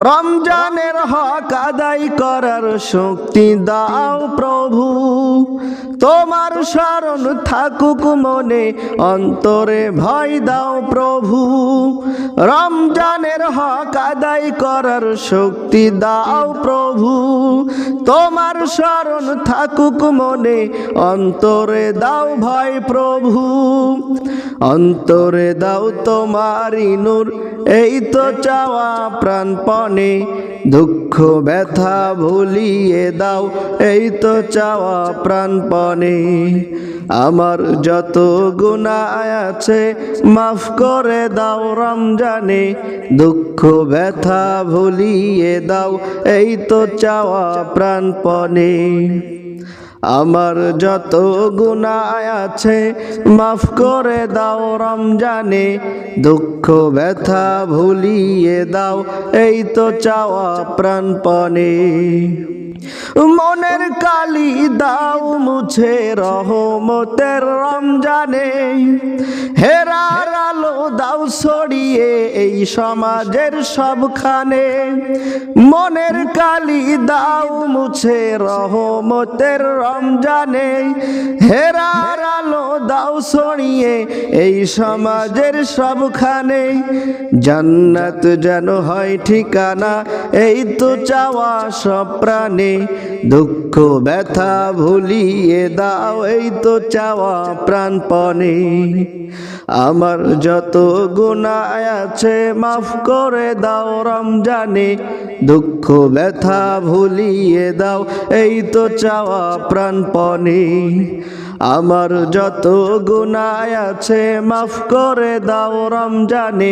রমজানের হক আদায় করার শক্তি দাও প্রভু, তোমার শরণ থাকুক মনে, অন্তরে ভয় দাও প্রভু। রমজানের হক আদায় করার শক্তি দাও প্রভু, তোমার শরণ থাকুক মনে, অন্তরে দাও ভয় প্রভু। অন্তরে দাও তোমারি নূর, এই তো চাওয়া প্রাণপণে, দুঃখ ব্যথা ভুলিয়ে দাও, এই তো চাওয়া প্রাণপণে। আমার যত গুনাহ আছে মাফ করে দাও রমজানে, দুঃখ ব্যথা ভুলিয়ে দাও, এই তো চাওয়া প্রাণপণে। আমার যত গুনাহ আছে মাফ করে দাও রমজানে, দুঃখ ব্যথা ভুলিয়ে দাও, এই তো চাওয়া প্রাণপণে। মনের কালি দাও মুছে রহমতের রমজানে, হেরার আলো দাও ছড়িয়ে এই সমাজের সবখানে। মনের কালি দাও মুছে রহমতের রমজানে, হেরার আলো দাও ছড়িয়ে এই সমাজের সবখানে। জান্নাত যেন হয় ঠিকানা, এই তো চাওয়া সব প্রাণে, দুঃখ ব্যথা ভুলিয়ে দাও, এই তো চাওয়া প্রাণপণে। আমার যত গুনাহ আছে মাফ করে দাও রমজানে, দুঃখ ব্যথা ভুলিয়ে দাও, এই তো চাওয়া প্রাণপণে। আমার যত গুনাহ আছে মাফ করে দাও রমজানে।